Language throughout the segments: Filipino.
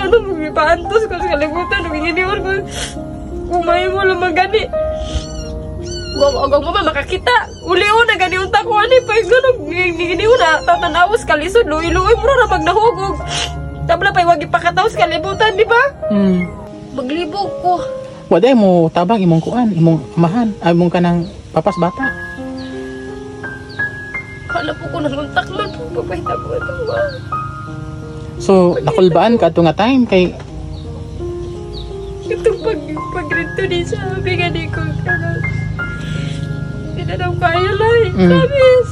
Ano, magpaantos ko sa kalibutan. Iniwan ko. Umay mo lang magani. Wag mo ba makakita? Uli-o na gani unta ko ani pa gano giniw na tatanawas kalisod luoy-luoy mo ra magnahugog. Tabla pa wag ipakataos kalibutan di ba? Maglibog ko. Waday mo tabang imong kuan, imong amahan, imong kanang papas bata. Kala po ko naluntak man papahita ko ito. So nakulbaan ka ato nga time kay itong pag-rito ni sabi nga di ko kanang hindi na daw kaya lang. Sabis.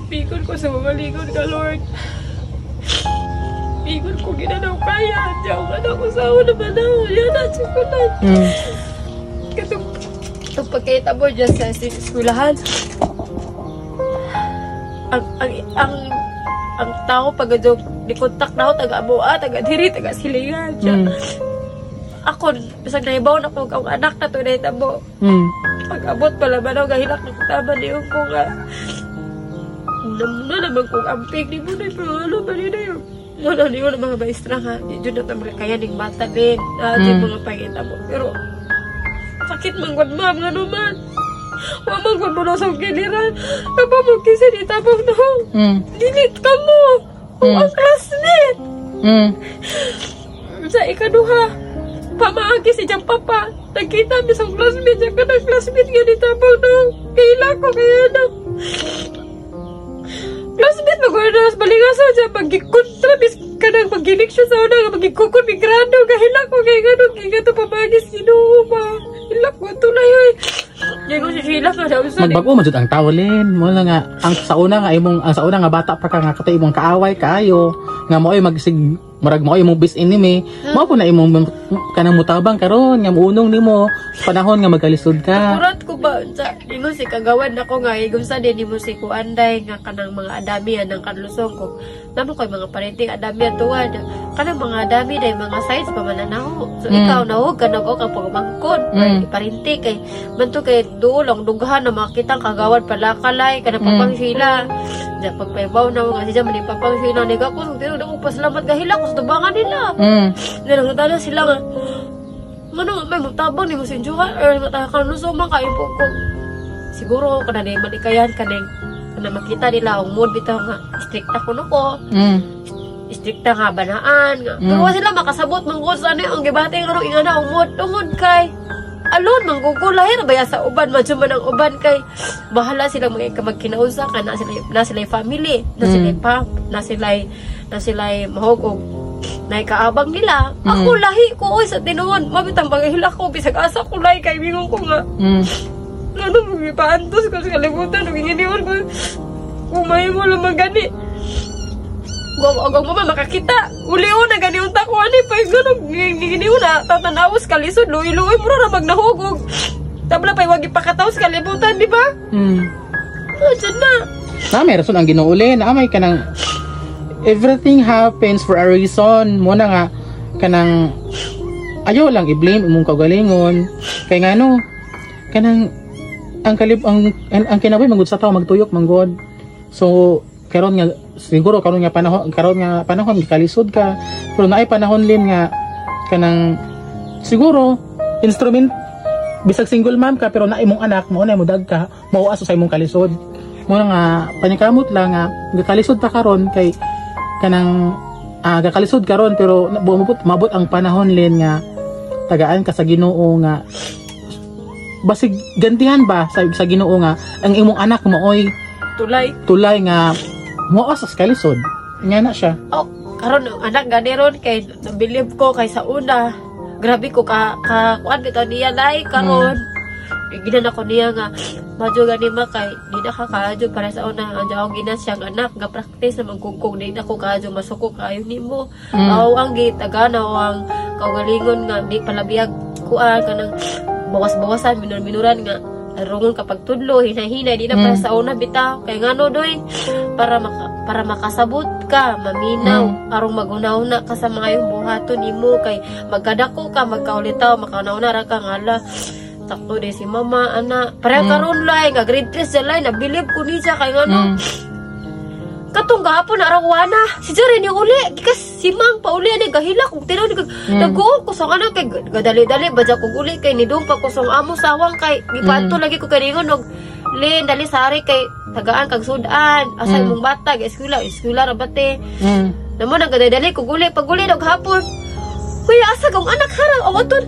Bikon ko sa mamalingon ka, Lord. Bikon ko gina daw kaya. Diyaw ka na ko sa una ba daw. Yan na, sikulan. Itong pagkita mo dyan sa eskulahan. Ang tao pag dikontak na ako, taga-amua, taga-diri, taga-silingan. Ako, bisag naibaw na ko ang anak na to na itabo. Pag-abot pala ba daw, gahilak na kutama niyo ko nga. Muna naman kong ampig ni Munay, pero ano ba nila yun? Muna niyo na mga maestra nga, yun na mga kayaning bata din, yung mga pangita mo. Pero, sakit manggod ma'am, nga naman. Wamanggod mo na sa giliran. Kapag kisi di tabang na ho. Dilit ka mo. Ang classmate. Sa ikaduha. Pamaagi si Jang Papa. Nagkita mi sa classmate. Yung kanang classmate nga nitabang na. Kaila ko kaya na. Classmate magwala na sa balingasan siya. Magkikontra. Kanang mag-eleksyon sa una. Magkikukon migrado. Kahila ko kaya ganun. Kaya ito pamaagi sinuho ba. Hilak ko ito na yun. Kaya ko si Sheila nga daw. Magbago man jud ang tawlin. Mo na nga ang sa una nga bata pa ka nga katay imong kaaway kaayo. Nga mo ay magsig murag mo imong bis enemy. Mao po na imong kanang mutabang karon nga muunong nimo panahon nga magkalisod ka. Kurat ko ba sa ingon si kagawan nako nga igom sa din nimo si Kuanday nga kanang mga adami ng kanlusong ko. Namo koy mga parenting adami tuwad. Kanang mga adami day mga size pa mananaho. So ikaw nawog ka nako ka pagmangkod. Parinti kay manto kay duolong dughan na makitang kagawan pala kalay kanang papang sila. Diyan pagpaybaw na nga siya man papang sila ni ko tiro ko pasalamat gahila ko sa tubangan nila. Nagdala sila nga ano, may mutabang ni mo sinjuha or matakan no so man kayo po ko. Siguro kana di malikayan kaneng kana makita nila ang mood bitaw nga strict ako no ko. Strikta nga banaan nga. Pero sila makasabot mangkod sa ano ang gibati nga ingana ang mood tungod kay alon manggugulay na baya sa uban madyo man ang uban kay bahala sila magkinaunsa ka na sila family na sila pa na sila mahugog na ikaabang nila. Ako lahi ko oy sa tinuod mabitang pagahila ko bisag asa ko lahi kay mingon ko nga ano magpaantos ko sa kalibutan iniwan ko umay mo lang magani. Wag mo ba makakita? Uli-o na gani unta ko ani pa gano giniw na tatanawas kalisod luoy-luoy mo ra magnahugog. Tabla pa wag ipakataos kalibutan di ba? Diyan na. May rason ang ginuuli na may kanang everything happens for a reason. Mo na nga kanang ayaw lang i-blame imong kagalingon kay ngano kanang ang kinabuhi manggod sa tao magtuyok manggod. So karon nga siguro karon nga panahon kalisod ka pero naay panahon lin nga kanang siguro instrument bisag single mom ka pero naay mong anak mo na mo dag ka mao aso sa imong kalisod mo nga panikamot lang nga gakalisod ta karon kay kanang gakalisod karon pero mabot ang panahon lin nga tagaan ka sa Ginoo nga basig gantihan ba sa Ginoo nga ang imong anak mooy tulay nga mo asas kalisod nga na siya. Karon anak gani ron kay nabilib ko kay sa una grabe ko ka kuan bitaw niya lay karon ginan ako niya nga madyo gani makay di na kakadyo para sa una ang jaw ginan siyang anak ga practice na magkugkog di na ko kadyo masuko kayo nimo aw ang gitagana ang kaugalingon nga di palabiyag kuan kanang bawas-bawasan minuran nga rungon kapag tudlo hinay-hinay di na para sa una bitaw kay ngano doy para makasabot ka maminaw arong magunaw-na ka sa mga yung buhaton nimo kay magkadako ka magkaulitaw makaunaw-na ra ka ngala takto de si mama ana para karon lay nga grade 3 sa lay nabilib ko ni siya kay ngano Katong gahapon na arawana. Si Jaren yung uli. Gikas si Mang pauli ani gahila kung tinaw ni nag-uol ko sa anak kay gadali-dali ba kog uli kay nidumpa ko sa amo sawang kay gipadto lagi ko kaningon og Lin dali sari kay tagaan kag sudan. Asa imong bata eskwela ra bate. Namo nang gadali kog uli pag uli og hapon. Kuya asa kong anak harang awaton.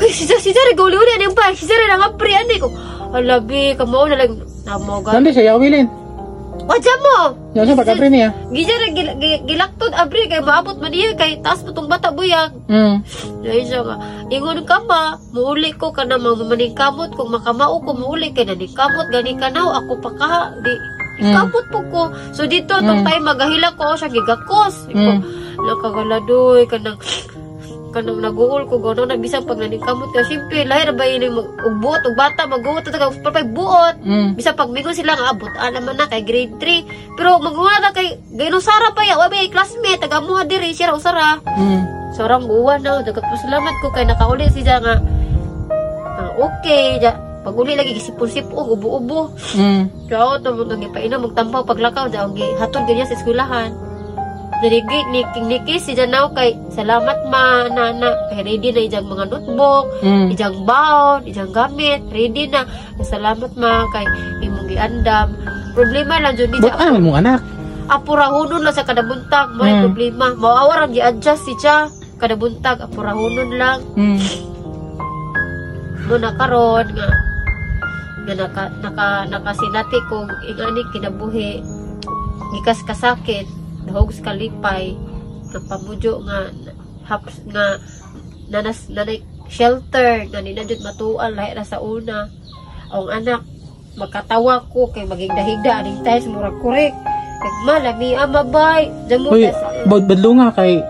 Hoy si Jaren uli ani pa. Si Jaren ang apri ani ko. Alabi kamao na lang namo ga. Nandi siya yawilin. Wajah mo. Yan siya pag-apri niya. Gijara gilaktod abri kay maabot man niya kay taas mo tong bata buyag. Dahil siya nga, ingon ka ba, muuli ko ka na mamaning kamot kung makamao ko muuli kay na ni kamot gani kanaw ako pa ka di kamot po ko. So dito tong time magahila ko siya gigakos. Iko nakagaladoy kanang nag-uul ko gano'n na bisang pag naningkamot ka. Siyempre, lahir ba yun yung buot o bata, mag-uot at pagpapay buot. Bisang pag mingon sila nga abot, naman na kay grade 3. Pero mag-uwa na kay gano'n sara pa ya. Wabi, classmate, tagamuha diri, siya raw sara. Sarang uwan na, nagkapasalamat ko kay nakauli siya nga. Okay, pag uli lagi gisipon-sipon, ubo-ubo. Kaya ito, nagipainom, magtampaw, paglakaw, hatod ganyan sa eskwelahan. Dirigit ni Kiss si Janaw kay salamat ma nana kay ready na ijang mga notebook, ijang baon, ijang gamit, ready na. Salamat ma kay imong giandam. Problema lang jud ni Ano mo anak? apurahunon lang sa kada buntag, mo problema. Mawawar ang gi-adjust si siya kada buntag, apurahunon lang. No nakaron nga nakasinati kong ingani kinabuhi gikas kasakit dahog sa kalipay ng pamudyo nga haps nga nanay shelter nga ninadjud matuan lahi ra sa una ang anak makatawa ko kay magigdahigda aning tayo murag korek kay malami amabay Uy, badlo nga kay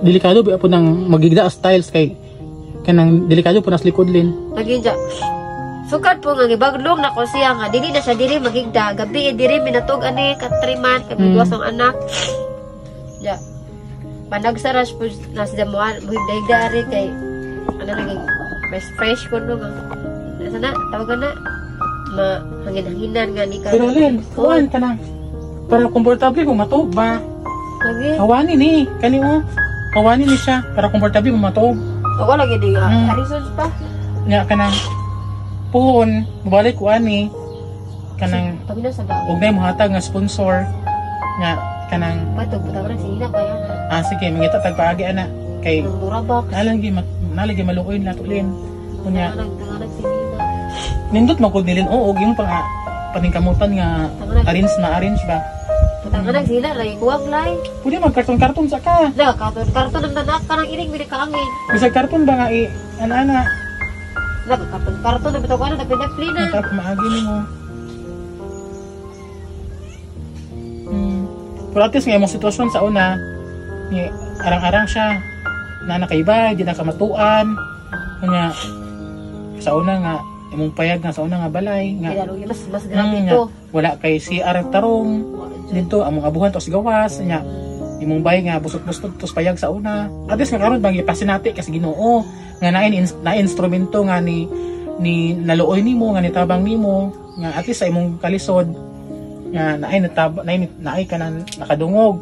delikado ba po nang magigda styles kay kanang delikado po nas likod lin naging sukat po nga gibaglong na ko siya nga dili na siya diri magigda gabi diri minatog ani katriman kami duwas ang anak ja panagsaras po na siya mo higda ari kay ano naging best fresh ko no nga sana tawagan na mahangin-hanginan nga ni ka pero lin kuan ka na para komportable kung matog ba lagi hawani ni kani mo hawani ni siya para komportable kung matog wala lagi di harison pa nya kanang puhon, mabalik ko ani kanang pag na sa daw ug nay mohatag nga sponsor nga kanang patog butang ra sila kaya sige mangita tag paagi ana kay mura ba nalagi maluoy na tulin kunya tanganag sila nindot man ko nilin og yung paningkamutan nga arrange ba tanganag sila lagi kuwag lay pwede mag karton sa ka da karton ng tanak kanang iring bili kaangin bisag karton ba nga ana karton na bitaw ko na nagpinapli na matap maagi nimo pero at least nga imong sitwasyon sa una ni arang-arang siya na nakaiba di nakamatuan kanya sa una nga imong payag nga sa una nga balay nga mas grabe ito wala kay CR tarong dito among abuhan tos gawas nya imong bay nga busot-busot tos payag sa una at least nga karon bang ipasinati kasi Ginoo nga na instrumento nga ni naluoy nimo nga nitabang nimo nga at least sa imong kalisod nga naay ka na nakadungog